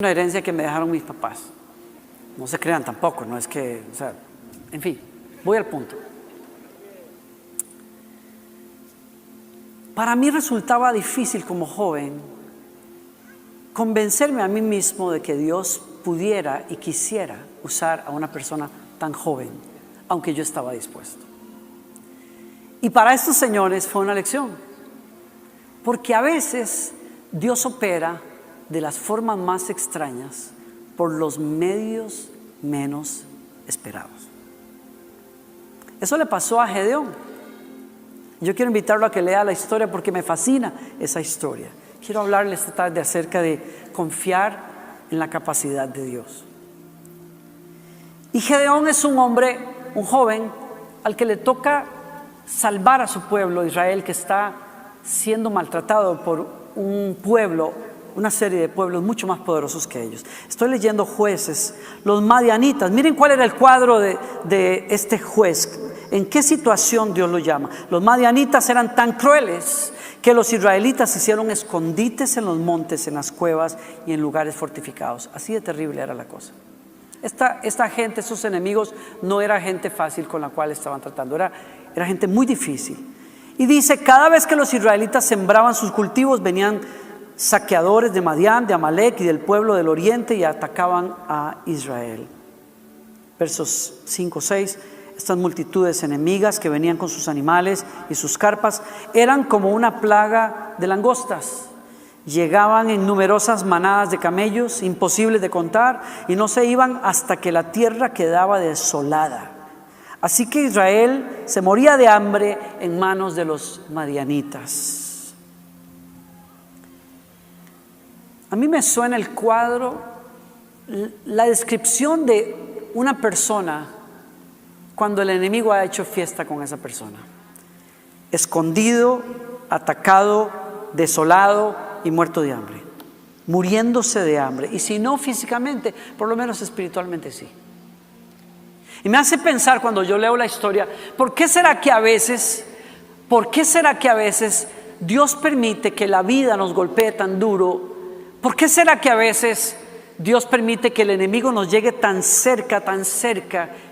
Una herencia que me dejaron mis papás. No se crean tampoco, no es que, en fin, voy al punto. Para mí resultaba difícil como joven convencerme a mí mismo de que Dios pudiera y quisiera usar a una persona tan joven, aunque yo estaba dispuesto. Y para estos señores fue una lección, porque a veces Dios opera de las formas más extrañas por los medios menos esperados. Eso le pasó a Gedeón. Yo quiero invitarlo a que lea la historia porque me fascina esa historia. Quiero hablarles esta tarde acerca de confiar en la capacidad de Dios. Y Gedeón es un hombre, un joven, al que le toca salvar a su pueblo Israel, que está siendo maltratado por un pueblo, una serie de pueblos mucho más poderosos que ellos. Estoy leyendo Jueces, los madianitas. Miren cuál era el cuadro de este juez. ¿En qué situación Dios lo llama? Los madianitas eran tan crueles que los israelitas hicieron escondites en los montes, en las cuevas y en lugares fortificados. Así de terrible era la cosa. Esta gente, sus enemigos, no era gente fácil con la cual estaban tratando. Era gente muy difícil. Y dice, cada vez que los israelitas sembraban sus cultivos, venían saqueadores de Madián, de Amalek y del pueblo del oriente y atacaban a Israel. Versos 5, 6. Estas multitudes enemigas que venían con sus animales y sus carpas eran como una plaga de langostas. Llegaban en numerosas manadas de camellos, imposibles de contar, y no se iban hasta que la tierra quedaba desolada. Así que Israel se moría de hambre en manos de los madianitas. A mí me suena el cuadro, la descripción de una persona cuando el enemigo ha hecho fiesta con esa persona. Escondido, atacado, desolado y muerto de hambre. Muriéndose de hambre. Y si no físicamente, por lo menos espiritualmente sí. Y me hace pensar cuando yo leo la historia, ¿por qué será que a veces Dios permite que la vida nos golpee tan duro? ¿Por qué será que a veces Dios permite que el enemigo nos llegue tan cerca,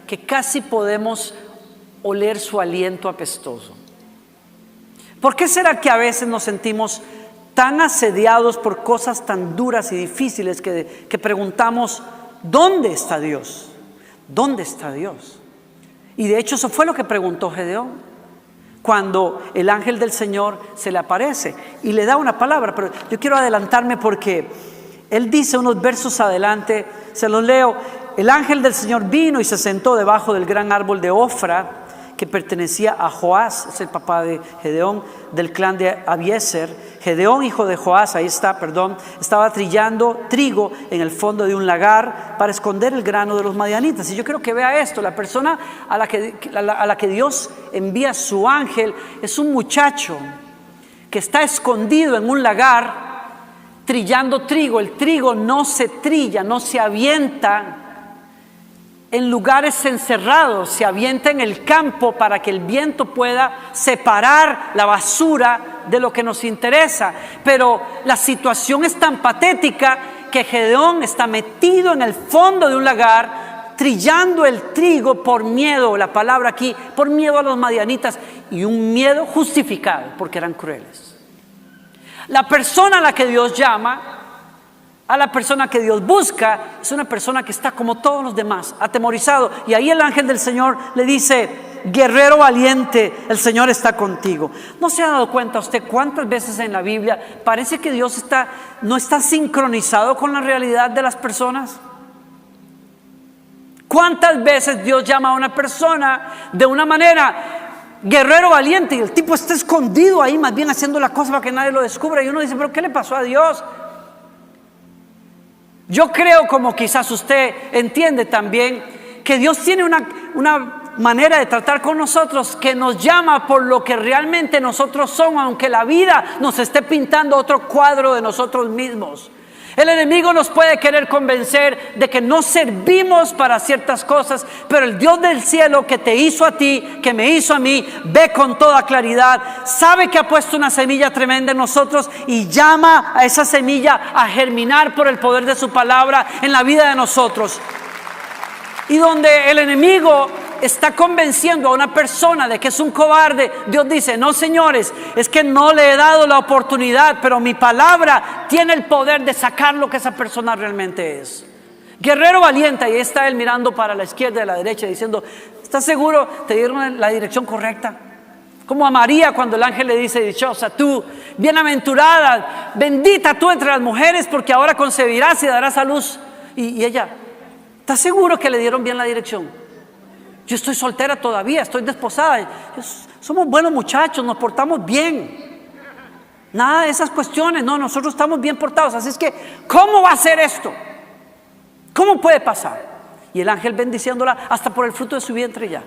que casi podemos oler su aliento apestoso? ¿Por qué será que a veces nos sentimos tan asediados por cosas tan duras y difíciles que preguntamos, ¿dónde está Dios? ¿Dónde está Dios? Y de hecho eso fue lo que preguntó Gedeón cuando el ángel del Señor se le aparece y le da una palabra. Pero yo quiero adelantarme porque él dice unos versos adelante, se los leo. El ángel del Señor vino y se sentó debajo del gran árbol de Ofra que pertenecía a Joás, es el papá de Gedeón, del clan de Abiezer. Gedeón, hijo de Joás, estaba trillando trigo en el fondo de un lagar para esconder el grano de los madianitas. Y yo quiero que vea esto, la persona a la que Dios envía su ángel es un muchacho que está escondido en un lagar trillando trigo. El trigo no se trilla, no se avienta en lugares encerrados, se avienta en el campo para que el viento pueda separar la basura de lo que nos interesa. Pero la situación es tan patética que Gedeón está metido en el fondo de un lagar trillando el trigo por miedo, la palabra aquí, por miedo a los madianitas, y un miedo justificado porque eran crueles. La persona a la que Dios llama, a la persona que Dios busca, es una persona que está como todos los demás, atemorizado. Y ahí el ángel del Señor le dice, guerrero valiente, el Señor está contigo. ¿No se ha dado cuenta usted cuántas veces en la Biblia parece que Dios no está sincronizado con la realidad de las personas? ¿Cuántas veces Dios llama a una persona de una manera, guerrero valiente, y el tipo está escondido ahí, más bien haciendo la cosa para que nadie lo descubra? Y uno dice, ¿pero qué le pasó a Dios? Yo creo, como quizás usted entiende también, que Dios tiene una manera de tratar con nosotros que nos llama por lo que realmente nosotros somos, aunque la vida nos esté pintando otro cuadro de nosotros mismos. El enemigo nos puede querer convencer de que no servimos para ciertas cosas, pero el Dios del cielo que te hizo a ti, que me hizo a mí, ve con toda claridad, sabe que ha puesto una semilla tremenda en nosotros y llama a esa semilla a germinar por el poder de su palabra en la vida de nosotros. Y donde el enemigo está convenciendo a una persona de que es un cobarde, Dios dice: no, señores, es que no le he dado la oportunidad, pero mi palabra tiene el poder de sacar lo que esa persona realmente es. Guerrero valiente. Y ahí está él mirando para la izquierda y la derecha diciendo: ¿estás seguro? ¿Te dieron la dirección correcta? Como a María cuando el ángel le dice: dichosa tú, bienaventurada, bendita tú entre las mujeres, porque ahora concebirás y darás a luz. Y ella: ¿estás seguro que le dieron bien la dirección? Yo estoy soltera todavía, estoy desposada. Somos buenos muchachos, nos portamos bien. Nada de esas cuestiones, no, nosotros estamos bien portados. Así es que, ¿cómo va a ser esto? ¿Cómo puede pasar? Y el ángel bendiciéndola hasta por el fruto de su vientre ya.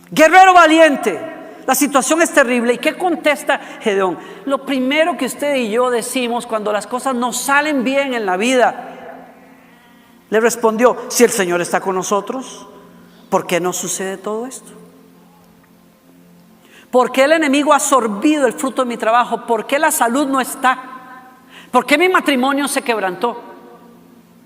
Guerrero valiente, la situación es terrible. ¿Y qué contesta Gedeón? Lo primero que usted y yo decimos cuando las cosas no salen bien en la vida, le respondió: si el Señor está con nosotros, ¿por qué no sucede todo esto? ¿Por qué el enemigo ha absorbido el fruto de mi trabajo? ¿Por qué la salud no está? ¿Por qué mi matrimonio se quebrantó?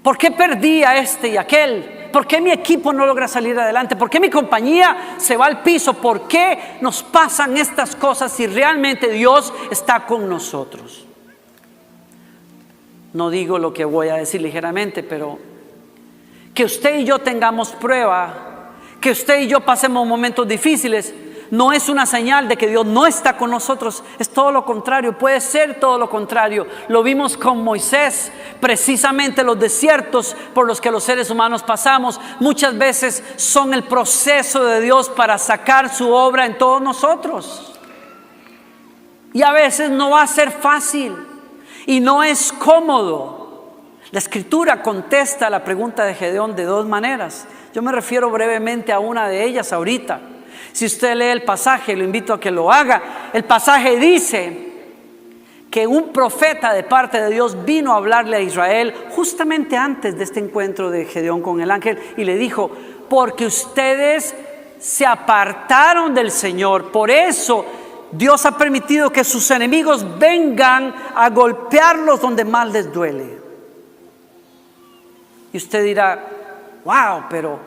¿Por qué perdí a este y aquel? ¿Por qué mi equipo no logra salir adelante? ¿Por qué mi compañía se va al piso? ¿Por qué nos pasan estas cosas si realmente Dios está con nosotros? No digo lo que voy a decir ligeramente, pero que usted y yo tengamos prueba, que usted y yo pasemos momentos difíciles, no es una señal de que Dios no está con nosotros. Es todo lo contrario, puede ser todo lo contrario. Lo vimos con Moisés. Precisamente los desiertos por los que los seres humanos pasamos muchas veces son el proceso de Dios para sacar su obra en todos nosotros. Y a veces no va a ser fácil y no es cómodo. La Escritura contesta la pregunta de Gedeón de dos maneras. Yo me refiero brevemente a una de ellas ahorita. Si usted lee el pasaje, lo invito a que lo haga. El pasaje dice que un profeta de parte de Dios vino a hablarle a Israel justamente antes de este encuentro de Gedeón con el ángel y le dijo: porque ustedes se apartaron del Señor, por eso Dios ha permitido que sus enemigos vengan a golpearlos donde más les duele. Y usted dirá: wow, pero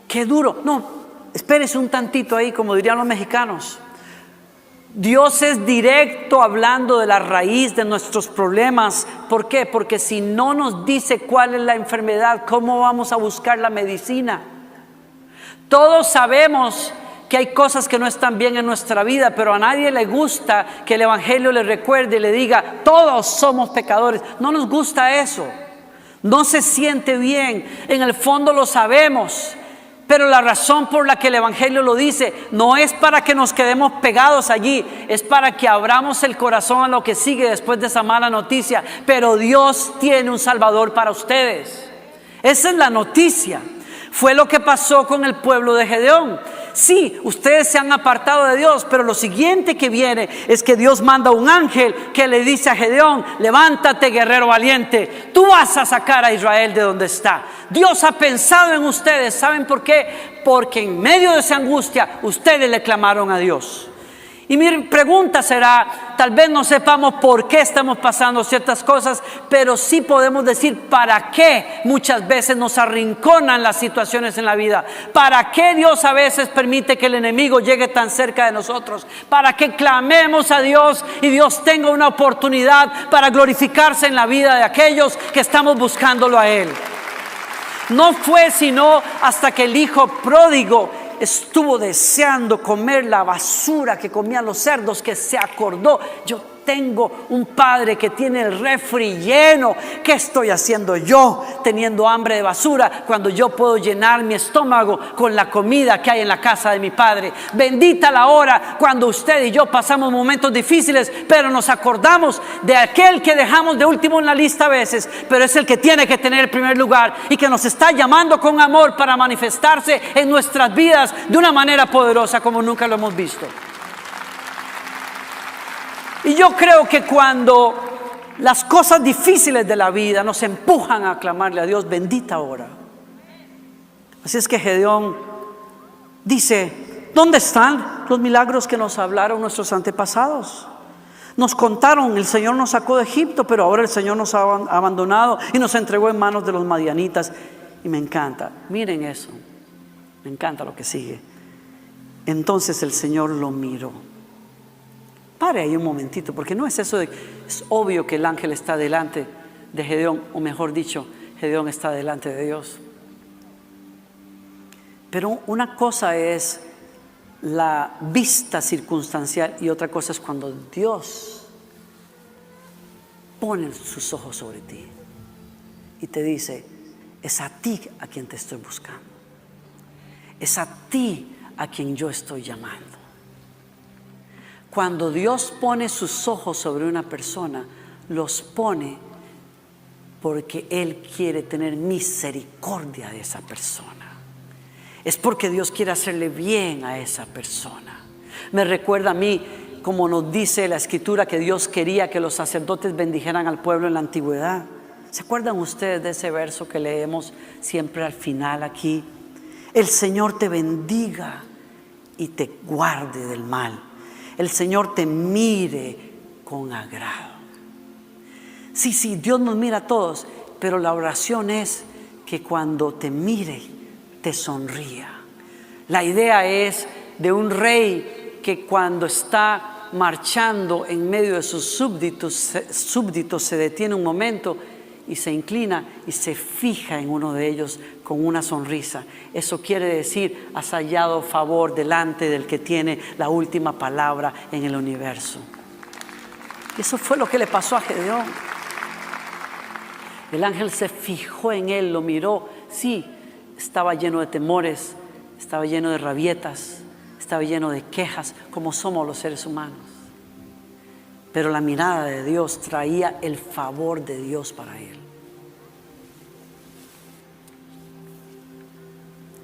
qué duro. No, espérese un tantito ahí, como dirían los mexicanos. Dios es directo hablando de la raíz de nuestros problemas. ¿Por qué? Porque si no nos dice cuál es la enfermedad, ¿cómo vamos a buscar la medicina? Todos sabemos que hay cosas que no están bien en nuestra vida, pero a nadie le gusta que el evangelio le recuerde y le diga: todos somos pecadores. No nos gusta eso. No se siente bien. En el fondo lo sabemos. Pero la razón por la que el evangelio lo dice no es para que nos quedemos pegados allí, es para que abramos el corazón a lo que sigue después de esa mala noticia. Pero Dios tiene un Salvador para ustedes. Esa es la noticia. Fue lo que pasó con el pueblo de Gedeón. Sí, ustedes se han apartado de Dios, pero lo siguiente que viene es que Dios manda un ángel que le dice a Gedeón: levántate, guerrero valiente, tú vas a sacar a Israel de donde está. Dios ha pensado en ustedes. ¿Saben por qué? Porque en medio de esa angustia ustedes le clamaron a Dios. Y mi pregunta será, tal vez no sepamos por qué estamos pasando ciertas cosas, pero sí podemos decir para qué muchas veces nos arrinconan las situaciones en la vida. ¿Para qué Dios a veces permite que el enemigo llegue tan cerca de nosotros? Para que clamemos a Dios y Dios tenga una oportunidad para glorificarse en la vida de aquellos que estamos buscándolo a Él. No fue sino hasta que el hijo pródigo estuvo deseando comer la basura que comían los cerdos que se acordó: yo tengo un padre que tiene el refri lleno. ¿Qué estoy haciendo yo teniendo hambre de basura cuando yo puedo llenar mi estómago con la comida que hay en la casa de mi padre? Bendita la hora cuando usted y yo pasamos momentos difíciles, pero nos acordamos de aquel que dejamos de último en la lista a veces, pero es el que tiene que tener el primer lugar y que nos está llamando con amor para manifestarse en nuestras vidas de una manera poderosa como nunca lo hemos visto. Y yo creo que cuando las cosas difíciles de la vida nos empujan a clamarle a Dios, bendita hora. Así es que Gedeón dice: ¿dónde están los milagros que nos hablaron nuestros antepasados? Nos contaron, el Señor nos sacó de Egipto, pero ahora el Señor nos ha abandonado y nos entregó en manos de los madianitas. Y me encanta, miren eso, me encanta lo que sigue. Entonces el Señor lo miró. Pare ahí un momentito, porque no es eso de, es obvio que el ángel está delante de Gedeón, o mejor dicho, Gedeón está delante de Dios. Pero una cosa es la vista circunstancial y otra cosa es cuando Dios pone sus ojos sobre ti y te dice: es a ti a quien te estoy buscando, es a ti a quien yo estoy llamando. Cuando Dios pone sus ojos sobre una persona, los pone porque Él quiere tener misericordia de esa persona. Es porque Dios quiere hacerle bien a esa persona. Me recuerda a mí, como nos dice la Escritura, que Dios quería que los sacerdotes bendijeran al pueblo en la antigüedad. ¿Se acuerdan ustedes de ese verso que leemos siempre al final aquí? El Señor te bendiga y te guarde del mal. El Señor te mire con agrado. Sí, Dios nos mira a todos, pero la oración es que cuando te mire, te sonría. La idea es de un rey que cuando está marchando en medio de sus súbditos se detiene un momento y se inclina y se fija en uno de ellos con una sonrisa. Eso quiere decir: has hallado favor delante del que tiene la última palabra en el universo. Y eso fue lo que le pasó a Gedeón. El ángel se fijó en él, lo miró. Sí, estaba lleno de temores, estaba lleno de rabietas, estaba lleno de quejas, como somos los seres humanos. Pero la mirada de Dios traía el favor de Dios para él.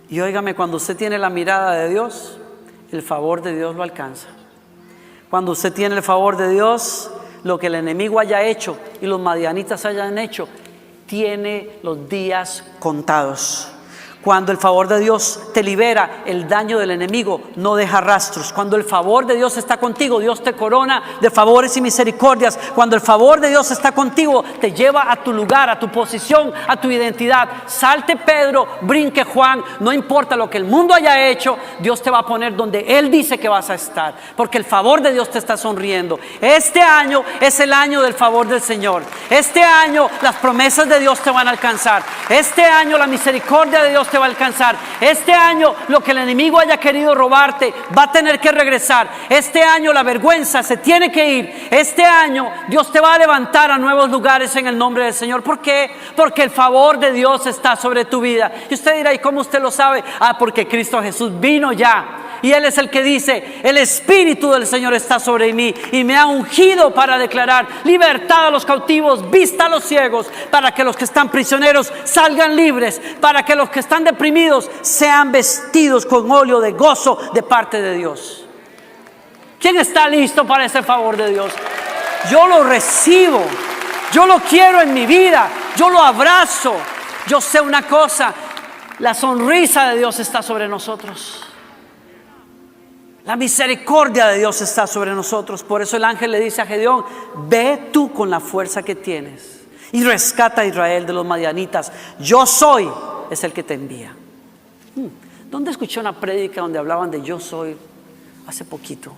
Y óigame, cuando usted tiene la mirada de Dios, el favor de Dios lo alcanza. Cuando usted tiene el favor de Dios, lo que el enemigo haya hecho y los madianitas hayan hecho, tiene los días contados. Cuando el favor de Dios te libera, el daño del enemigo no deja rastros. Cuando el favor de Dios está contigo, Dios te corona de favores y misericordias. Cuando el favor de Dios está contigo, te lleva a tu lugar, a tu posición, a tu identidad. Salte Pedro, brinque Juan, no importa lo que el mundo haya hecho, Dios te va a poner donde Él dice que vas a estar, porque el favor de Dios te está sonriendo. Este año es el año del favor del Señor. Este año las promesas de Dios te van a alcanzar. Este año la misericordia de Dios te va a alcanzar. Este año lo que el enemigo haya querido robarte va a tener que regresar. Este año la vergüenza se tiene que ir. Este año Dios te va a levantar a nuevos lugares en el nombre del Señor. ¿Por qué? Porque el favor de Dios está sobre tu vida. Y usted dirá: ¿y cómo usted lo sabe? Porque Cristo Jesús vino ya. Y Él es el que dice: el Espíritu del Señor está sobre mí y me ha ungido para declarar libertad a los cautivos, vista a los ciegos, para que los que están prisioneros salgan libres, para que los que están deprimidos sean vestidos con óleo de gozo de parte de Dios. ¿Quién está listo para ese favor de Dios? Yo lo recibo, yo lo quiero en mi vida, yo lo abrazo. Yo sé una cosa: la sonrisa de Dios está sobre nosotros. La misericordia de Dios está sobre nosotros. Por eso el ángel le dice a Gedeón: ve tú con la fuerza que tienes y rescata a Israel de los madianitas. Yo soy es el que te envía. ¿Dónde escuché una prédica donde hablaban de yo soy? Hace poquito.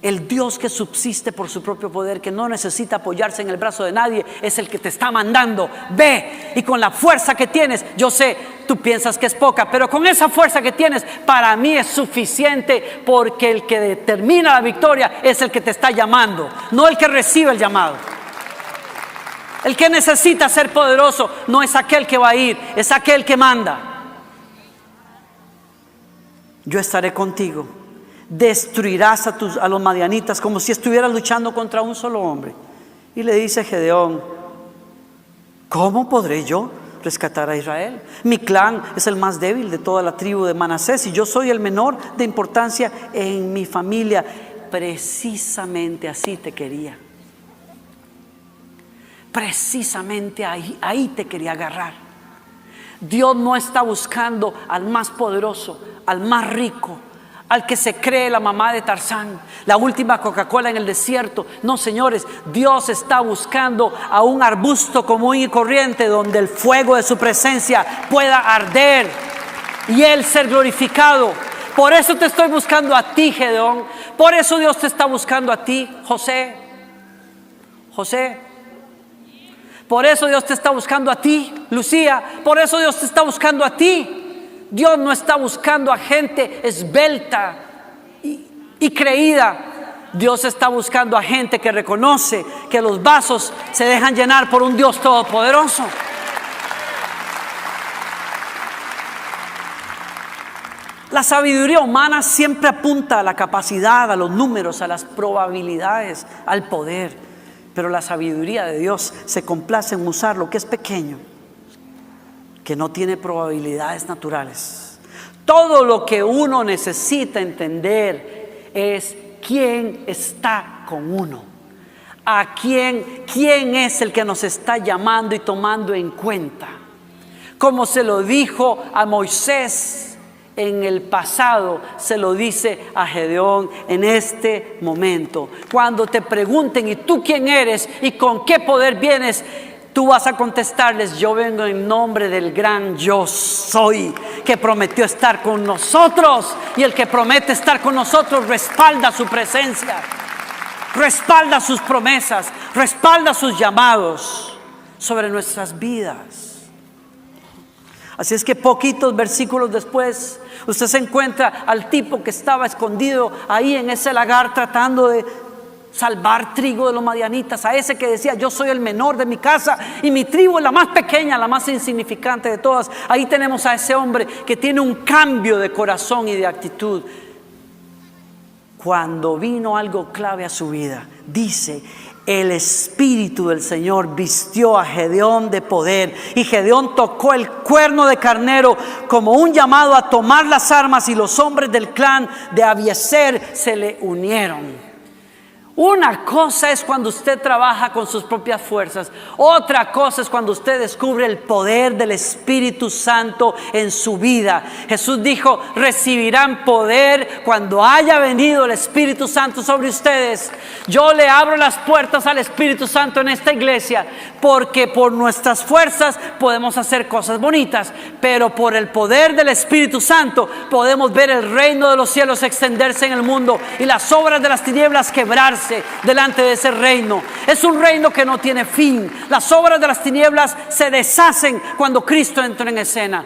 El Dios que subsiste por su propio poder, que no necesita apoyarse en el brazo de nadie, es el que te está mandando. Ve, y con la fuerza que tienes, yo sé, tú piensas que es poca, pero con esa fuerza que tienes, para mí es suficiente, porque el que determina la victoria es el que te está llamando, no el que recibe el llamado. El que necesita ser poderoso no es aquel que va a ir, es aquel que manda. Yo estaré contigo. Destruirás a los madianitas como si estuvieras luchando contra un solo hombre. Y le dice Gedeón: ¿cómo podré yo rescatar a Israel? Mi clan es el más débil de toda la tribu de Manasés y yo soy el menor de importancia en mi familia. Precisamente así te quería. Precisamente ahí te quería agarrar. Dios no está buscando al más poderoso, al más rico, al que se cree la mamá de Tarzán, la última Coca-Cola en el desierto. No, señores, Dios está buscando a un arbusto común y corriente donde el fuego de su presencia pueda arder y Él ser glorificado. Por eso te estoy buscando a ti, Gedeón. Por eso Dios te está buscando a ti, José. Por eso Dios te está buscando a ti, Lucía. Por eso Dios te está buscando a ti. Dios no está buscando a gente esbelta y creída. Dios está buscando a gente que reconoce que los vasos se dejan llenar por un Dios todopoderoso. La sabiduría humana siempre apunta a la capacidad, a los números, a las probabilidades, al poder. Pero la sabiduría de Dios se complace en usar lo que es pequeño, que no tiene probabilidades naturales. Todo lo que uno necesita entender es quién está con uno, quién es el que nos está llamando y tomando en cuenta. Como se lo dijo a Moisés en el pasado, se lo dice a Gedeón en este momento. Cuando te pregunten, ¿y tú quién eres y con qué poder vienes?, tú vas a contestarles: yo vengo en nombre del gran yo soy, que prometió estar con nosotros. Y el que promete estar con nosotros respalda su presencia, respalda sus promesas, respalda sus llamados sobre nuestras vidas. Así es que poquitos versículos después, usted se encuentra al tipo que estaba escondido ahí en ese lagar tratando de salvar trigo de los madianitas, a ese que decía: yo soy el menor de mi casa y mi tribu es la más pequeña, la más insignificante de todas. Ahí tenemos a ese hombre que tiene un cambio de corazón y de actitud. Cuando vino algo clave a su vida, dice: el Espíritu del Señor vistió a Gedeón de poder, y Gedeón tocó el cuerno de carnero como un llamado a tomar las armas, y los hombres del clan de Abiezer se le unieron. Una cosa es cuando usted trabaja con sus propias fuerzas. Otra cosa es cuando usted descubre el poder del Espíritu Santo en su vida. Jesús dijo: recibirán poder cuando haya venido el Espíritu Santo sobre ustedes. Yo le abro las puertas al Espíritu Santo en esta iglesia, porque por nuestras fuerzas podemos hacer cosas bonitas, pero por el poder del Espíritu Santo podemos ver el reino de los cielos extenderse en el mundo y las obras de las tinieblas quebrarse delante de ese reino. Es un reino que no tiene fin. Las obras de las tinieblas se deshacen cuando Cristo entra en escena.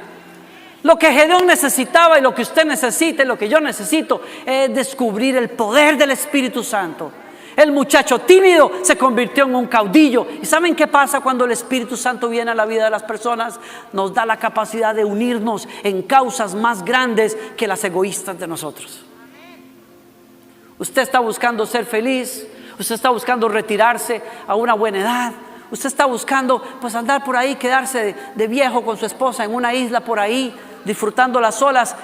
Lo que Gedeón necesitaba y lo que usted necesita y lo que yo necesito es descubrir el poder del Espíritu Santo. El muchacho tímido se convirtió en un caudillo. ¿Y saben qué pasa cuando el Espíritu Santo viene a la vida de las personas? Nos da la capacidad de unirnos en causas más grandes que las egoístas de nosotros. Usted está buscando ser feliz, usted está buscando retirarse a una buena edad, usted está buscando pues andar por ahí, quedarse de viejo con su esposa en una isla por ahí, disfrutando las olas.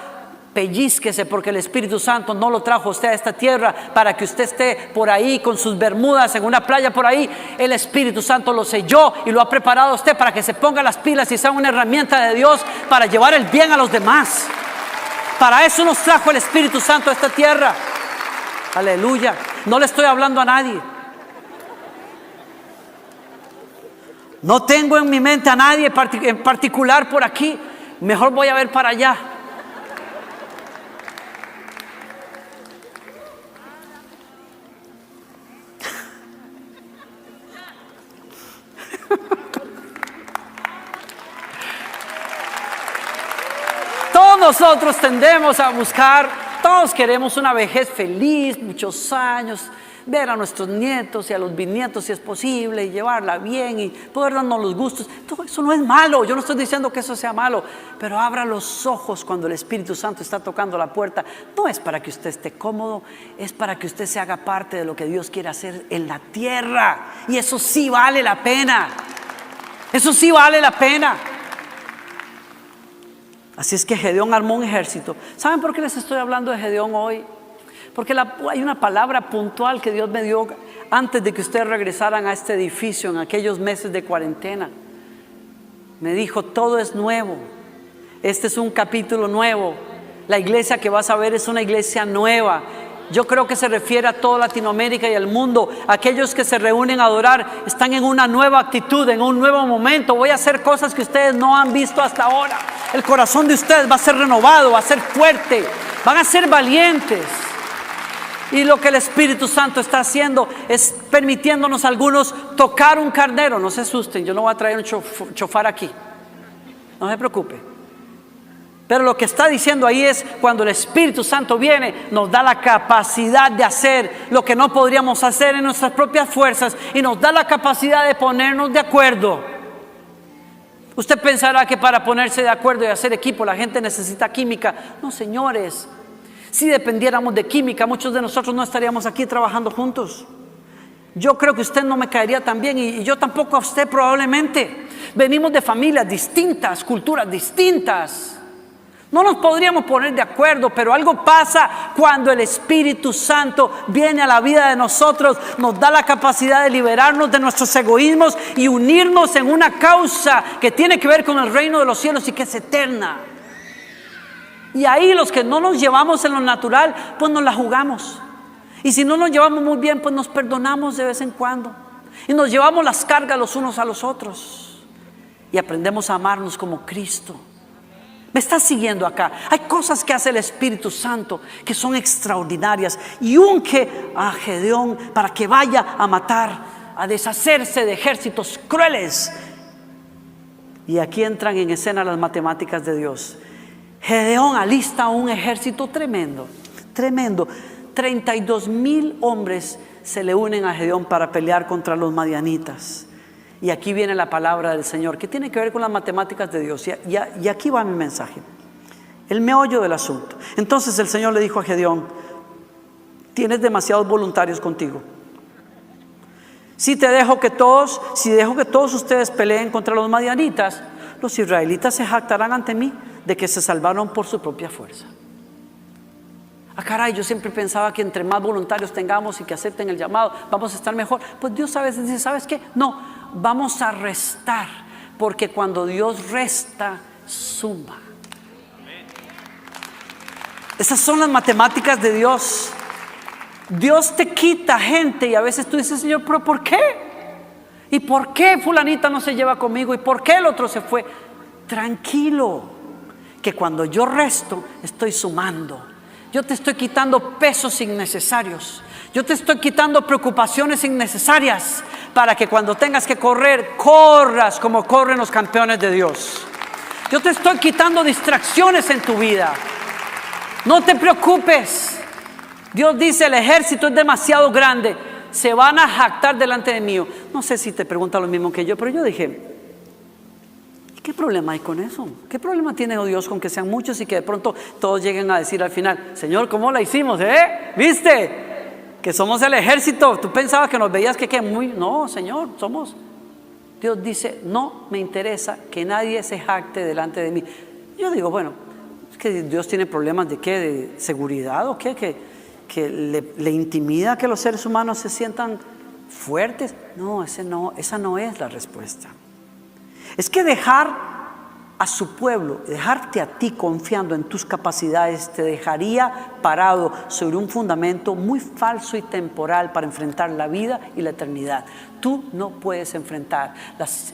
Pellízquese, porque el Espíritu Santo no lo trajo usted a esta tierra para que usted esté por ahí con sus bermudas en una playa por ahí. El Espíritu Santo lo selló y lo ha preparado a usted para que se ponga las pilas y sea una herramienta de Dios para llevar el bien a los demás. Para eso nos trajo el Espíritu Santo a esta tierra. Aleluya. No le estoy hablando a nadie. No tengo en mi mente a nadie en particular por aquí. Mejor voy a ver para allá. Todos nosotros tendemos a buscar, todos queremos una vejez feliz, muchos años, ver a nuestros nietos y a los bisnietos si es posible, y llevarla bien y poder darnos los gustos. Todo eso no es malo, yo no estoy diciendo que eso sea malo, pero abra los ojos cuando el Espíritu Santo está tocando la puerta. No es para que usted esté cómodo, es para que usted se haga parte de lo que Dios quiere hacer en la tierra, y eso sí vale la pena. Eso sí vale la pena. Así es que Gedeón armó un ejército. ¿Saben por qué les estoy hablando de Gedeón hoy? Porque hay una palabra puntual que Dios me dio antes de que ustedes regresaran a este edificio en aquellos meses de cuarentena. Me dijo, todo es nuevo. Este es un capítulo nuevo. La iglesia que vas a ver es una iglesia nueva. Yo creo que se refiere a toda Latinoamérica y al mundo. Aquellos que se reúnen a adorar están en una nueva actitud, en un nuevo momento. Voy a hacer cosas que ustedes no han visto hasta ahora. El corazón de ustedes va a ser renovado, va a ser fuerte, van a ser valientes. Y lo que el Espíritu Santo está haciendo es permitiéndonos a algunos tocar un carnero. No se asusten, yo no voy a traer un chofar aquí, no se preocupe. Pero lo que está diciendo ahí es, cuando el Espíritu Santo viene, nos da la capacidad de hacer lo que no podríamos hacer en nuestras propias fuerzas, y nos da la capacidad de ponernos de acuerdo. Usted pensará que para ponerse de acuerdo y hacer equipo la gente necesita química. No, señores. Si dependiéramos de química, muchos de nosotros no estaríamos aquí trabajando juntos. Yo creo que usted no me caería tan bien, y yo tampoco a usted probablemente. Venimos de familias distintas, culturas distintas. No nos podríamos poner de acuerdo, pero algo pasa cuando el Espíritu Santo viene a la vida de nosotros. Nos da la capacidad de liberarnos de nuestros egoísmos y unirnos en una causa que tiene que ver con el reino de los cielos y que es eterna. Y ahí los que no nos llevamos en lo natural, pues nos la jugamos. Y si no nos llevamos muy bien, pues nos perdonamos de vez en cuando. Y nos llevamos las cargas los unos a los otros. Y aprendemos a amarnos como Cristo. ¿Me estás siguiendo acá? Hay cosas que hace el Espíritu Santo que son extraordinarias. Y unge a Gedeón para que vaya a matar, a deshacerse de ejércitos crueles. Y aquí entran en escena las matemáticas de Dios. Gedeón alista un ejército tremendo, tremendo. 32,000 hombres se le unen a Gedeón para pelear contra los madianitas. Y aquí viene la palabra del Señor, que tiene que ver con las matemáticas de Dios. Y aquí va mi mensaje, el meollo del asunto. Entonces el Señor le dijo a Gedeón: tienes demasiados voluntarios contigo. Si dejo que todos ustedes peleen contra los madianitas, los israelitas se jactarán ante mí de que se salvaron por su propia fuerza. Ah, caray, yo siempre pensaba que entre más voluntarios tengamos y que acepten el llamado, vamos a estar mejor. Pues Dios a veces dice, ¿sabes qué? No, vamos a restar, porque cuando Dios resta, suma. Esas son las matemáticas de Dios. Dios te quita gente y a veces tú dices, Señor, ¿pero por qué? ¿Y por qué fulanita no se lleva conmigo? ¿Y por qué el otro se fue? Tranquilo, que cuando yo resto, estoy sumando. Yo te estoy quitando pesos innecesarios. Yo te estoy quitando preocupaciones innecesarias, para que cuando tengas que correr, corras como corren los campeones de Dios. Yo te estoy quitando distracciones en tu vida. No te preocupes. Dios dice, el ejército es demasiado grande, se van a jactar delante de mí. No sé si te pregunta lo mismo que yo, pero yo dije, ¿qué problema hay con eso? ¿Qué problema tiene Dios con que sean muchos y que de pronto todos lleguen a decir al final, Señor, ¿cómo la hicimos? ¿Viste? Que somos el ejército. Tú pensabas que nos veías que muy... No, Señor, somos... Dios dice, no me interesa que nadie se jacte delante de mí. Yo digo, bueno, es que Dios tiene problemas de qué, de seguridad o qué, que le intimida que los seres humanos se sientan fuertes. No, esa no es la respuesta. Es que dejar a su pueblo, dejarte a ti confiando en tus capacidades, te dejaría parado sobre un fundamento muy falso y temporal para enfrentar la vida y la eternidad. Tú no puedes enfrentar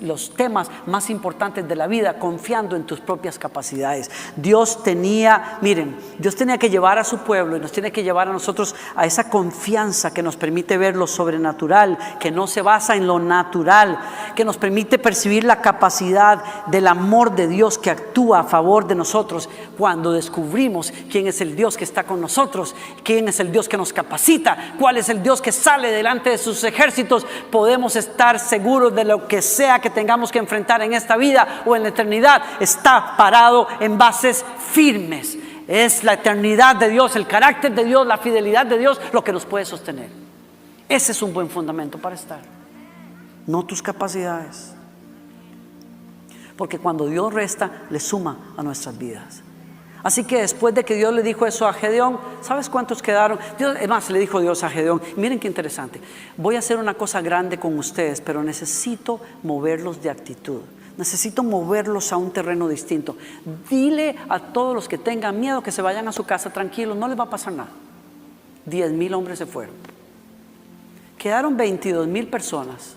los temas más importantes de la vida confiando en tus propias capacidades. Dios tenía que llevar a su pueblo y nos tiene que llevar a nosotros a esa confianza que nos permite ver lo sobrenatural, que no se basa en lo natural, que nos permite percibir la capacidad del amor de Dios que actúa a favor de nosotros cuando descubrimos quién es el Dios que está con nosotros, quién es el Dios que nos capacita, cuál es el Dios que sale delante de sus ejércitos. Podemos estar seguros de lo que sea que tengamos que enfrentar en esta vida o en la eternidad. Está parado en bases firmes. Es la eternidad de Dios, el carácter de Dios, la fidelidad de Dios lo que nos puede sostener. Ese es un buen fundamento para estar, no tus capacidades. Porque cuando Dios resta, le suma a nuestras vidas. Así que después de que Dios le dijo eso a Gedeón, ¿sabes cuántos quedaron? Es más, le dijo Dios a Gedeón, miren qué interesante, voy a hacer una cosa grande con ustedes, pero necesito moverlos de actitud. Necesito moverlos a un terreno distinto. Dile a todos los que tengan miedo que se vayan a su casa tranquilos, no les va a pasar nada. 10,000 hombres se fueron. Quedaron 22,000 personas.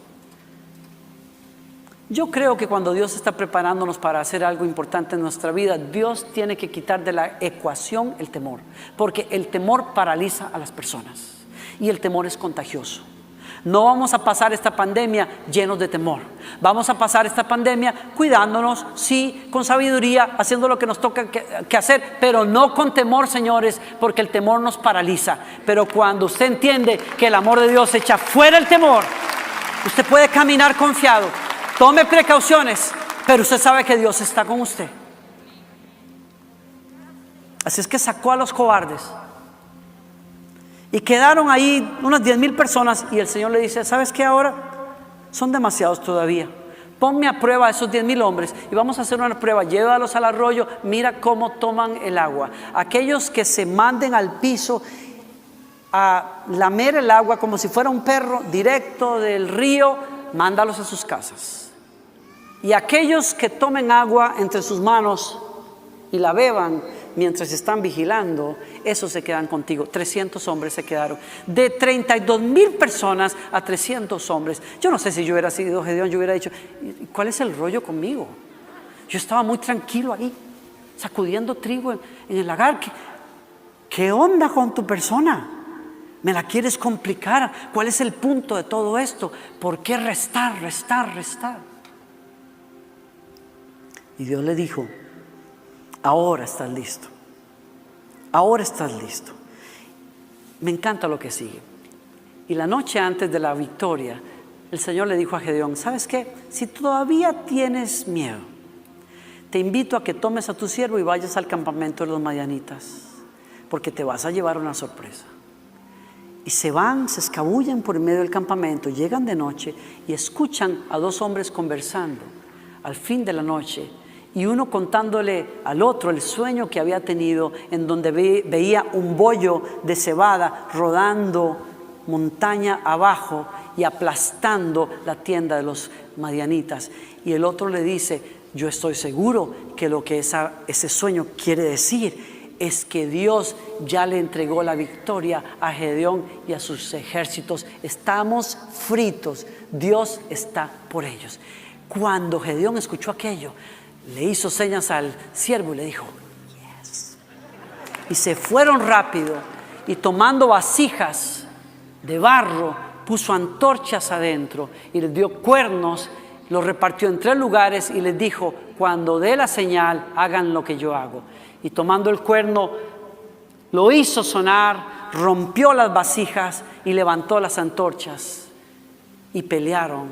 Yo creo que cuando Dios está preparándonos para hacer algo importante en nuestra vida, Dios tiene que quitar de la ecuación el temor, porque el temor paraliza a las personas y el temor es contagioso. No vamos a pasar esta pandemia llenos de temor. Vamos a pasar esta pandemia cuidándonos, sí, con sabiduría, haciendo lo que nos toca que hacer, pero no con temor, señores, porque el temor nos paraliza. Pero cuando usted entiende que el amor de Dios echa fuera el temor, usted puede caminar confiado. Tome precauciones, pero usted sabe que Dios está con usted. Así es que sacó a los cobardes. Y quedaron ahí unas 10,000 personas y el Señor le dice, ¿sabes qué ahora? Son demasiados todavía. Ponme a prueba a esos 10,000 hombres y vamos a hacer una prueba. Llévalos al arroyo, mira cómo toman el agua. Aquellos que se manden al piso a lamer el agua como si fuera un perro directo del río, mándalos a sus casas. Y aquellos que tomen agua entre sus manos y la beban mientras están vigilando, esos se quedan contigo. 300 hombres se quedaron. De 32,000 personas a 300 hombres. Yo no sé si yo hubiera sido Gedeón, yo hubiera dicho, ¿cuál es el rollo conmigo? Yo estaba muy tranquilo ahí, sacudiendo trigo en el lagar. ¿Qué onda con tu persona? ¿Me la quieres complicar? ¿Cuál es el punto de todo esto? ¿Por qué restar? Y Dios le dijo, ahora estás listo. Ahora estás listo. Me encanta lo que sigue. Y la noche antes de la victoria, el Señor le dijo a Gedeón, ¿sabes qué? Si todavía tienes miedo, te invito a que tomes a tu siervo y vayas al campamento de los madianitas, porque te vas a llevar una sorpresa. Y se van, se escabullen por el medio del campamento, llegan de noche y escuchan a 2 hombres conversando al fin de la noche. Y uno contándole al otro el sueño que había tenido, en donde veía un bollo de cebada rodando montaña abajo y aplastando la tienda de los madianitas. Y el otro le dice, yo estoy seguro que lo que ese sueño quiere decir es que Dios ya le entregó la victoria a Gedeón y a sus ejércitos. Estamos fritos, Dios está por ellos. Cuando Gedeón escuchó aquello, le hizo señas al siervo y le dijo, yes. Y se fueron rápido y tomando vasijas de barro, puso antorchas adentro y les dio cuernos, los repartió en 3 lugares y les dijo, cuando dé la señal, hagan lo que yo hago. Y tomando el cuerno, lo hizo sonar, rompió las vasijas y levantó las antorchas. Y pelearon,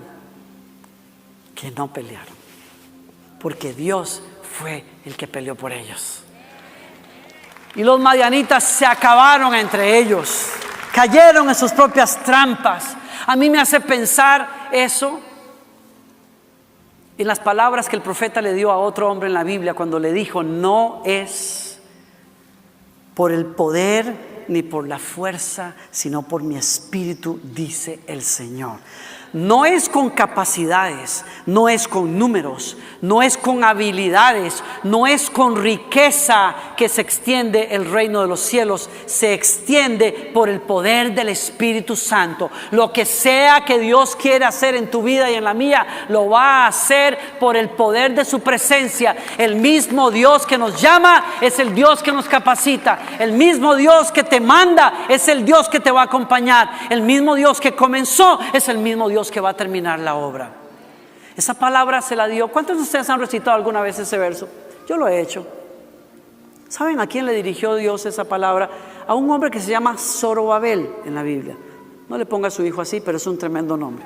que no pelearon. Porque Dios fue el que peleó por ellos. Y los madianitas se acabaron entre ellos. Cayeron en sus propias trampas. A mí me hace pensar eso en las palabras que el profeta le dio a otro hombre en la Biblia cuando le dijo, no es por el poder ni por la fuerza, sino por mi espíritu, dice el Señor. No es con capacidades, no es con números, no es con habilidades, no es con riqueza que se extiende el reino de los cielos, se extiende por el poder del Espíritu Santo. Lo que sea que Dios quiera hacer en tu vida y en la mía, lo va a hacer por el poder de su presencia. El mismo Dios que nos llama es el Dios que nos capacita. El mismo Dios que te manda es el Dios que te va a acompañar. El mismo Dios que comenzó es el mismo Dios que va a terminar la obra. Esa palabra se la dio. ¿Cuántos de ustedes han recitado alguna vez ese verso? Yo lo he hecho. ¿Saben a quién le dirigió Dios esa palabra? A un hombre que se llama Zorobabel en la Biblia. No le ponga a su hijo así, pero es un tremendo nombre.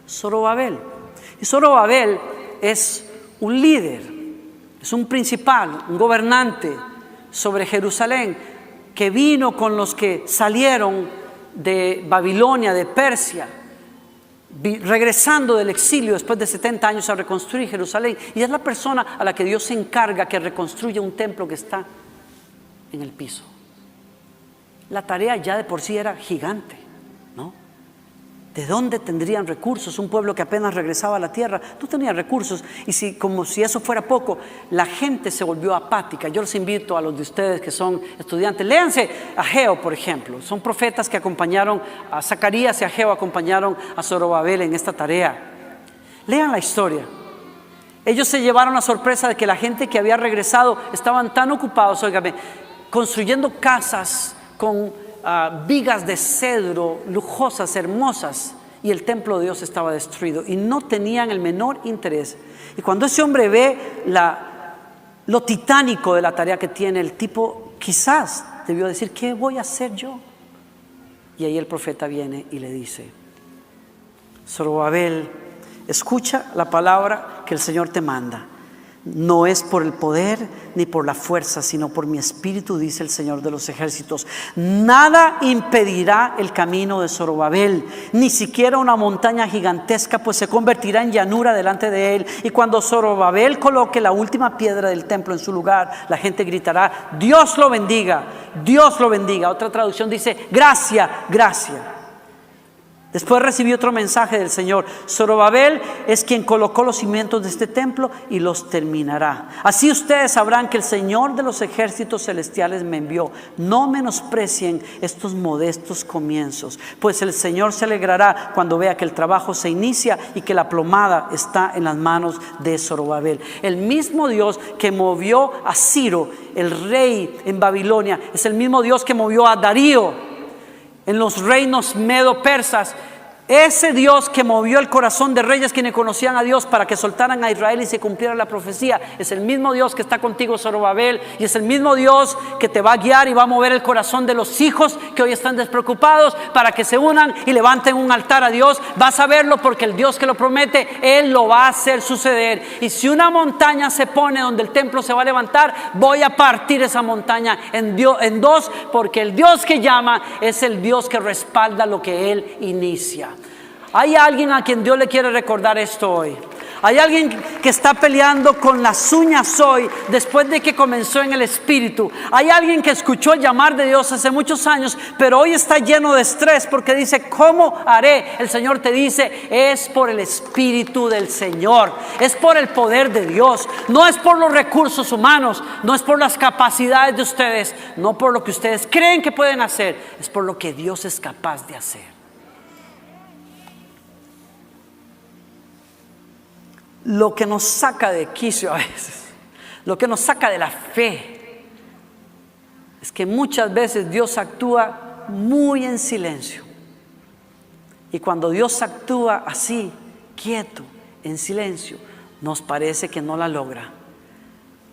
Zorobabel. Y Zorobabel es un líder, es un principal, un gobernante sobre Jerusalén, que vino con los que salieron de Babilonia, de Persia. regresando del exilio después de 70 años a reconstruir Jerusalén, y es la persona a la que Dios se encarga que reconstruya un templo que está en el piso. La tarea ya de por sí era gigante, ¿no? ¿De dónde tendrían recursos? Un pueblo que apenas regresaba a la tierra no tenía recursos. Y como si eso fuera poco, la gente se volvió apática. Yo les invito a los de ustedes que son estudiantes, léanse Ageo, por ejemplo. Son profetas que acompañaron a Zacarías, y Ageo acompañaron a Zorobabel en esta tarea. Lean la historia. Ellos se llevaron la sorpresa de que la gente que había regresado estaban tan ocupados, óigame, construyendo casas con vigas de cedro lujosas, hermosas, y el templo de Dios estaba destruido y no tenían el menor interés. Y cuando ese hombre ve lo titánico de la tarea que tiene, el tipo quizás debió decir: ¿qué voy a hacer yo? Y ahí el profeta viene y le dice: Zorobabel, escucha la palabra que el Señor te manda. No es por el poder ni por la fuerza, sino por mi espíritu, dice el Señor de los ejércitos. Nada impedirá el camino de Zorobabel, ni siquiera una montaña gigantesca, pues se convertirá en llanura delante de él. Y cuando Zorobabel coloque la última piedra del templo en su lugar, la gente gritará: Dios lo bendiga, Dios lo bendiga. Otra traducción dice: gracia, gracia. Después recibí otro mensaje del Señor: Zorobabel es quien colocó los cimientos de este templo y los terminará. Así ustedes sabrán que el Señor de los ejércitos celestiales me envió. No menosprecien estos modestos comienzos, pues el Señor se alegrará cuando vea que el trabajo se inicia y que la plomada está en las manos de Zorobabel. El mismo Dios que movió a Ciro, el rey en Babilonia, es el mismo Dios que movió a Darío en los reinos medo-persas. Ese Dios que movió el corazón de reyes quienes conocían a Dios para que soltaran a Israel y se cumpliera la profecía, es el mismo Dios que está contigo, Zorobabel, y es el mismo Dios que te va a guiar y va a mover el corazón de los hijos que hoy están despreocupados para que se unan y levanten un altar a Dios. Vas a verlo, porque el Dios que lo promete, Él lo va a hacer suceder. Y si una montaña se pone donde el templo se va a levantar, voy a partir esa montaña en dos, porque el Dios que llama es el Dios que respalda lo que Él inicia. Hay alguien a quien Dios le quiere recordar esto hoy. Hay alguien que está peleando con las uñas hoy después de que comenzó en el Espíritu. Hay alguien que escuchó el llamar de Dios hace muchos años, pero hoy está lleno de estrés porque dice: ¿cómo haré? El Señor te dice: es por el Espíritu del Señor, es por el poder de Dios, no es por los recursos humanos, no es por las capacidades de ustedes, no por lo que ustedes creen que pueden hacer, es por lo que Dios es capaz de hacer. Lo que nos saca de quicio a veces, lo que nos saca de la fe, es que muchas veces Dios actúa muy en silencio. Y cuando Dios actúa así, quieto, en silencio, nos parece que no la logra.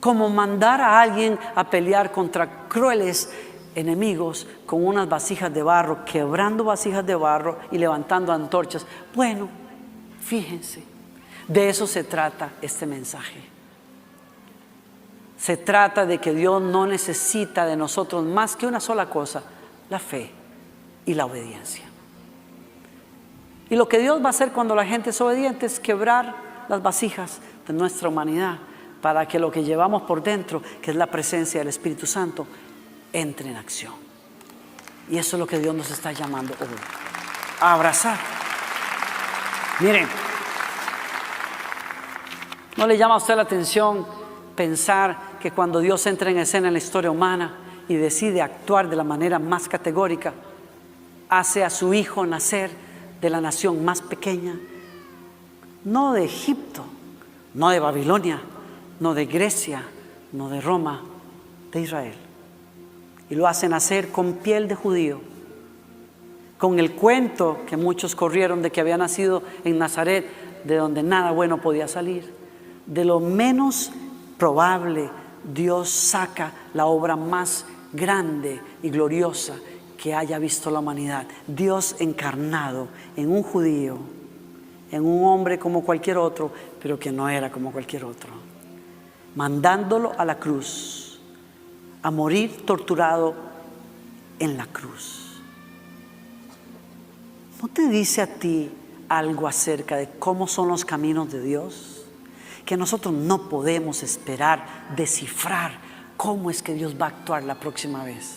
Como mandar a alguien a pelear contra crueles enemigos con unas vasijas de barro, quebrando vasijas de barro y levantando antorchas. Bueno, fíjense. De eso se trata este mensaje. Se trata de que Dios no necesita de nosotros más que una sola cosa: la fe y la obediencia. Y lo que Dios va a hacer cuando la gente es obediente es quebrar las vasijas de nuestra humanidad para que lo que llevamos por dentro, que es la presencia del Espíritu Santo, entre en acción. Y eso es lo que Dios nos está llamando hoy, a abrazar. Miren, ¿no le llama a usted la atención pensar que cuando Dios entra en escena en la historia humana y decide actuar de la manera más categórica, hace a su hijo nacer de la nación más pequeña? No de Egipto, no de Babilonia, no de Grecia, no de Roma, de Israel. Y lo hace nacer con piel de judío, con el cuento que muchos corrieron de que había nacido en Nazaret, de donde nada bueno podía salir. De lo menos probable, Dios saca la obra más grande y gloriosa que haya visto la humanidad. Dios encarnado en un judío, en un hombre como cualquier otro, pero que no era como cualquier otro, mandándolo a la cruz, a morir torturado en la cruz. ¿No te dice a ti algo acerca de cómo son los caminos de Dios, que nosotros no podemos esperar descifrar cómo es que Dios va a actuar la próxima vez,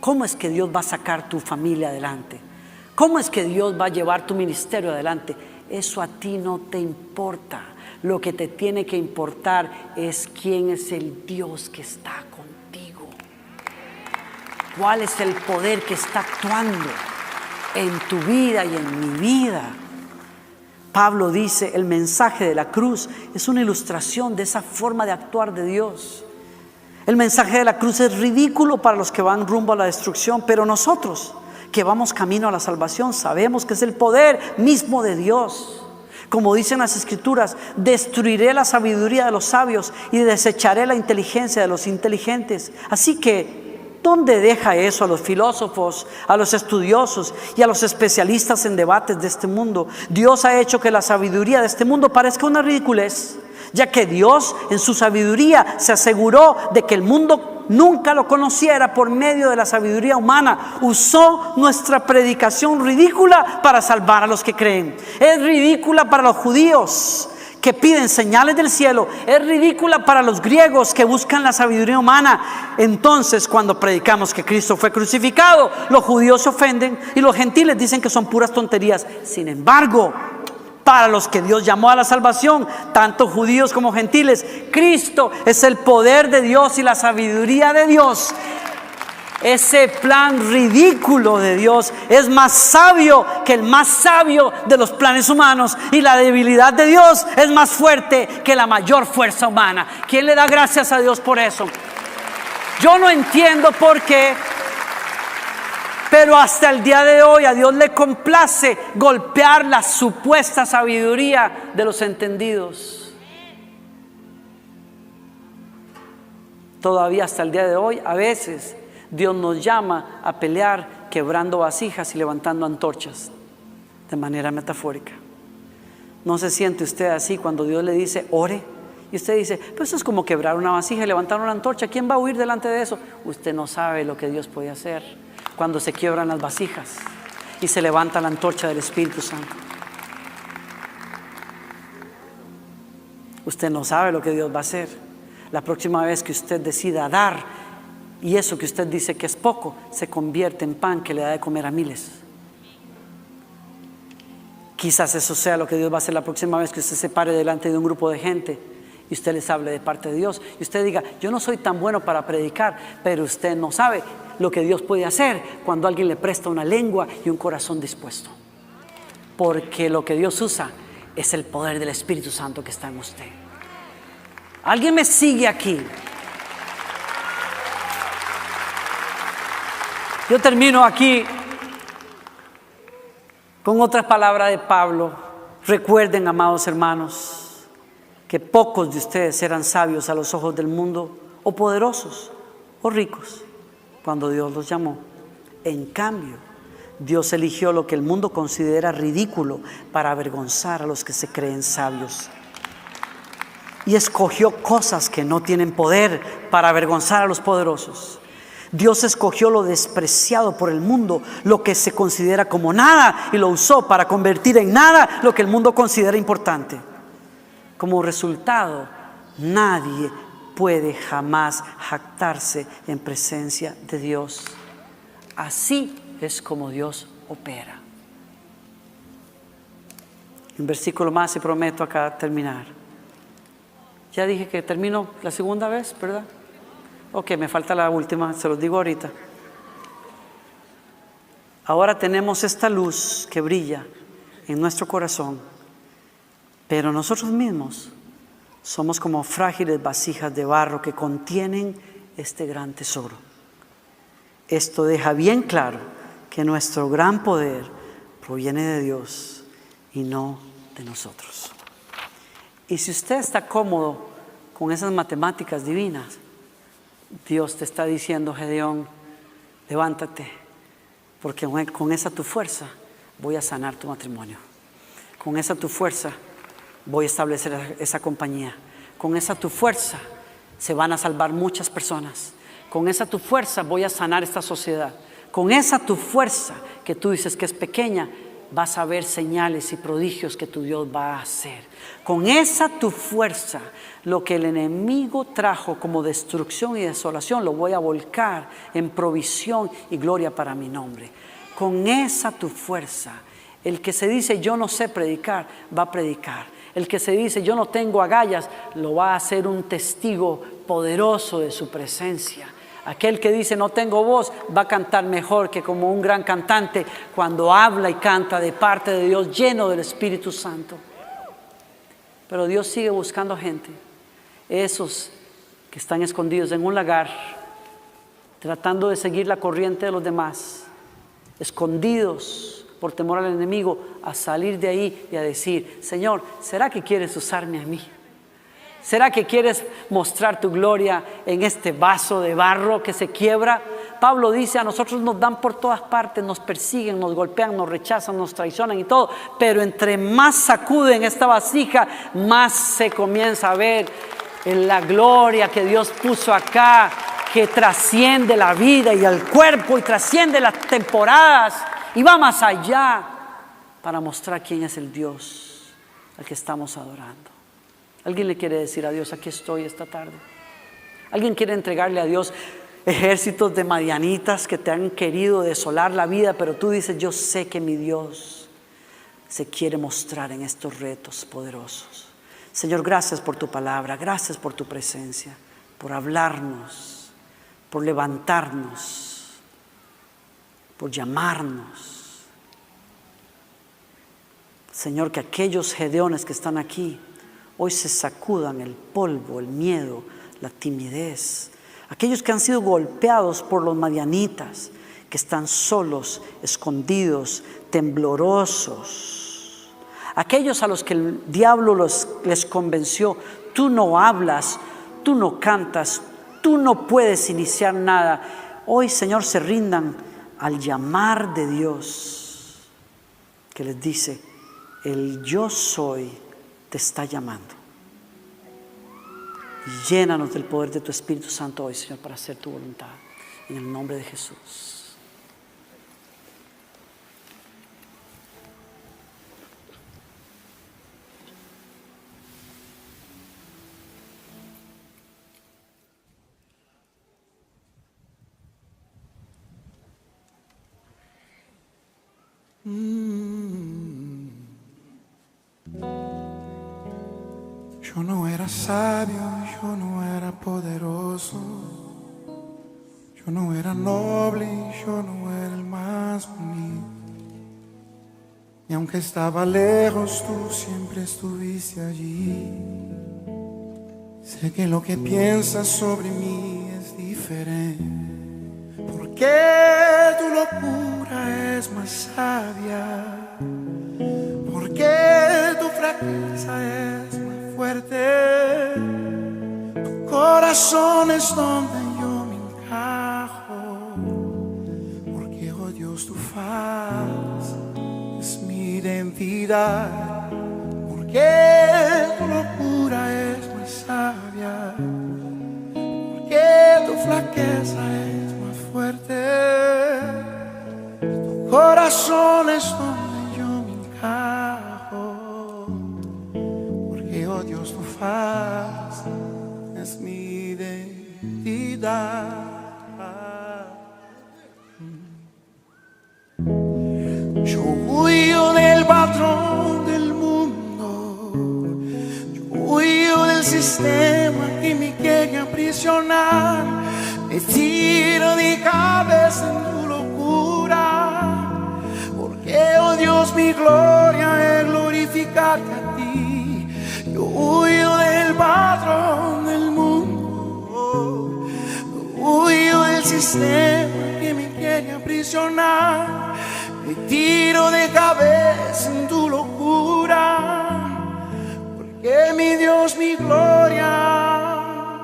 cómo es que Dios va a sacar tu familia adelante, cómo es que Dios va a llevar tu ministerio adelante. Eso a ti no te importa. Lo que te tiene que importar es quién es el Dios que está contigo, cuál es el poder que está actuando en tu vida y en mi vida. Pablo dice, el mensaje de la cruz es una ilustración de esa forma de actuar de Dios. El mensaje de la cruz es ridículo para los que van rumbo a la destrucción, pero nosotros que vamos camino a la salvación sabemos que es el poder mismo de Dios. Como dicen las Escrituras, destruiré la sabiduría de los sabios y desecharé la inteligencia de los inteligentes. Así que, ¿dónde deja eso a los filósofos, a los estudiosos y a los especialistas en debates de este mundo? Dios ha hecho que la sabiduría de este mundo parezca una ridiculez, ya que Dios en su sabiduría se aseguró de que el mundo nunca lo conociera por medio de la sabiduría humana. Usó nuestra predicación ridícula para salvar a los que creen. Es ridícula para los judíos que piden señales del cielo, es ridícula para los griegos que buscan la sabiduría humana. Entonces, cuando predicamos que Cristo fue crucificado, los judíos se ofenden y los gentiles dicen que son puras tonterías. Sin embargo, para los que Dios llamó a la salvación, tanto judíos como gentiles, Cristo es el poder de Dios y la sabiduría de Dios. Ese plan ridículo de Dios es más sabio que el más sabio de los planes humanos, y la debilidad de Dios es más fuerte que la mayor fuerza humana. ¿Quién le da gracias a Dios por eso? Yo no entiendo por qué, pero hasta el día de hoy a Dios le complace golpear la supuesta sabiduría de los entendidos. Todavía hasta el día de hoy a veces Dios nos llama a pelear quebrando vasijas y levantando antorchas, de manera metafórica. ¿No se siente usted así cuando Dios le dice ore? Y usted dice, pues eso es como quebrar una vasija y levantar una antorcha. ¿Quién va a huir delante de eso? Usted no sabe lo que Dios puede hacer cuando se quiebran las vasijas y se levanta la antorcha del Espíritu Santo. Usted no sabe lo que Dios va a hacer la próxima vez que usted decida dar, y eso que usted dice que es poco se convierte en pan que le da de comer a miles. Quizás eso sea lo que Dios va a hacer la próxima vez que usted se pare delante de un grupo de gente y usted les hable de parte de Dios y usted diga, yo no soy tan bueno para predicar, pero usted no sabe lo que Dios puede hacer cuando alguien le presta una lengua y un corazón dispuesto, porque lo que Dios usa es el poder del Espíritu Santo que está en usted. ¿Alguien me sigue aquí? Yo termino aquí con otras palabras de Pablo. Recuerden, amados hermanos, que pocos de ustedes eran sabios a los ojos del mundo, o poderosos, o ricos, cuando Dios los llamó. En cambio, Dios eligió lo que el mundo considera ridículo para avergonzar a los que se creen sabios. Y escogió cosas que no tienen poder para avergonzar a los poderosos. Dios escogió lo despreciado por el mundo, lo que se considera como nada, y lo usó para convertir en nada lo que el mundo considera importante. Como resultado, nadie puede jamás jactarse en presencia de Dios. Así es como Dios opera. Un versículo más y prometo acá terminar. Ya dije que termino la segunda vez, ¿verdad? Ok, me falta la última, se los digo ahorita. Ahora tenemos esta luz que brilla en nuestro corazón, pero nosotros mismos somos como frágiles vasijas de barro que contienen este gran tesoro. Esto deja bien claro que nuestro gran poder proviene de Dios y no de nosotros. Y si usted está cómodo con esas matemáticas divinas, Dios te está diciendo, Gedeón, levántate, porque con esa tu fuerza voy a sanar tu matrimonio. Con esa tu fuerza voy a establecer esa compañía. Con esa tu fuerza se van a salvar muchas personas. Con esa tu fuerza voy a sanar esta sociedad. Con esa tu fuerza que tú dices que es pequeña, vas a ver señales y prodigios que tu Dios va a hacer. Con esa tu fuerza, lo que el enemigo trajo como destrucción y desolación, lo voy a volcar en provisión y gloria para mi nombre. Con esa tu fuerza, el que se dice yo no sé predicar, va a predicar. El que se dice yo no tengo agallas, lo va a hacer un testigo poderoso de su presencia. Aquel que dice no tengo voz, va a cantar mejor que como un gran cantante cuando habla y canta de parte de Dios, lleno del Espíritu Santo. Pero Dios sigue buscando gente, esos que están escondidos en un lagar, tratando de seguir la corriente de los demás, escondidos por temor al enemigo, a salir de ahí y a decir, Señor, ¿será que quieres usarme a mí? ¿Será que quieres mostrar tu gloria en este vaso de barro que se quiebra? Pablo dice, a nosotros nos dan por todas partes, nos persiguen, nos golpean, nos rechazan, nos traicionan y todo. Pero entre más sacuden esta vasija, más se comienza a ver en la gloria que Dios puso acá, que trasciende la vida y el cuerpo y trasciende las temporadas y va más allá para mostrar quién es el Dios al que estamos adorando. ¿Alguien le quiere decir a Dios, aquí estoy esta tarde? ¿Alguien quiere entregarle a Dios ejércitos de madianitas que te han querido desolar la vida, pero tú dices, yo sé que mi Dios se quiere mostrar en estos retos poderosos? Señor, gracias por tu palabra, gracias por tu presencia, por hablarnos, por levantarnos, por llamarnos. Señor, que aquellos gedeones que están aquí hoy se sacudan el polvo, el miedo, la timidez. Aquellos que han sido golpeados por los madianitas, que están solos, escondidos, temblorosos. Aquellos a los que el diablo les convenció, tú no hablas, tú no cantas, tú no puedes iniciar nada. Hoy, Señor, se rindan al llamar de Dios, que les dice, el yo soy te está llamando. Llénanos del poder de tu Espíritu Santo hoy, Señor, para hacer tu voluntad. En el nombre de Jesús. Yo no era sabio, yo no era poderoso, yo no era noble, yo no era el más bonito. Y aunque estaba lejos, tú siempre estuviste allí. Sé que lo que piensas sobre mí es diferente, porque tu locura es más sabia, porque tu fraqueza es más fuerte, tu corazón es donde yo me encajo, porque oh Dios, tu faz es mi identidad, porque tu locura es más sabia, porque tu flaqueza es más fuerte, tu corazón es donde yo me encajo, porque oh Dios, tu faz es mi identidad. Yo huyo del patrón del mundo, yo huyo del sistema que me quiere aprisionar, me tiro de cabeza en tu locura, porque oh Dios, mi gloria es glorificarte a ti. Yo huyo del patrón del mundo, yo huyo del sistema que me quiere aprisionar, me tiro de cabeza en tu locura, porque mi Dios, mi gloria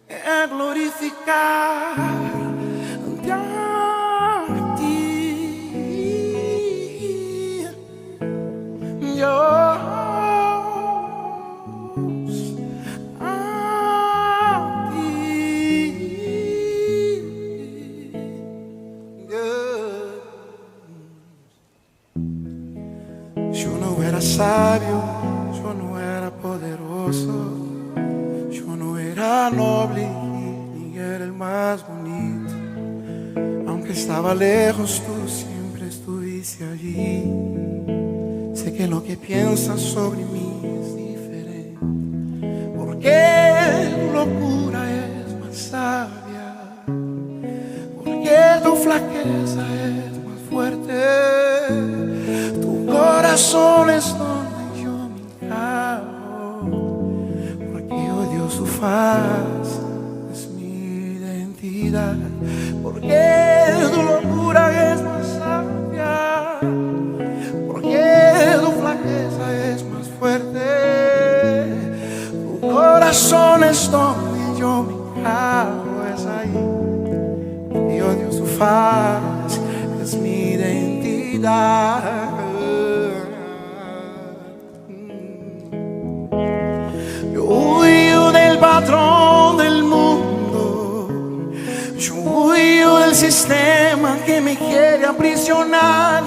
es glorificar a ti. Dios, a ti. Dios. poderoso. Yo no era noble ni era el más bonito. Aunque estaba lejos, tú siempre estuviste allí. Sé que lo que piensas sobre mí es diferente, porque tu locura es más sabia, porque tu flaqueza es más fuerte. Tu corazón es donde yo me encajo, porque odio su faz, es mi identidad. Porque tu locura es más sabia, porque tu flaqueza es más fuerte. Tu corazón es donde yo me encajo, es ahí. Y odio su faz, es mi identidad. Yo huyo del patrón del mundo, yo huyo del sistema que me quiere aprisionar.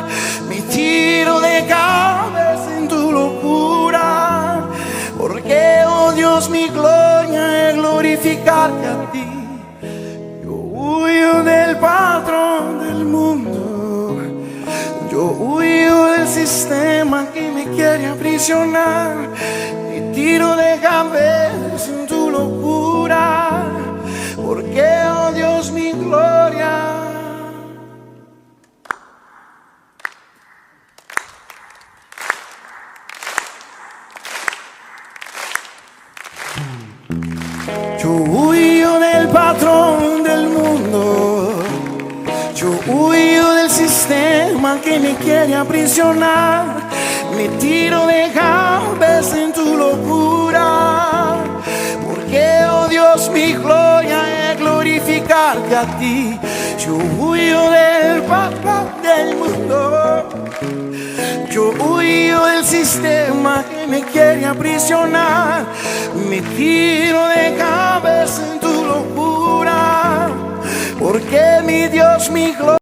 Me tiro de cabeza en tu locura, porque, oh Dios, mi gloria es glorificarte a ti. Yo huyo del patrón del mundo, yo huyo del sistema que me quiere aprisionar. Me tiro de cabeza en tu locura, porque, oh Dios, mi gloria. Yo huyo del patrón del mundo, yo huyo del sistema que me quiere aprisionar. Me tiro de cabeza en tu locura, porque, oh Dios, mi gloria es glorificarte a ti. Yo huyo del patrón del mundo, yo huyo del sistema que me quiere aprisionar. Me tiro de cabeza en tu locura, porque, mi Dios, mi gloria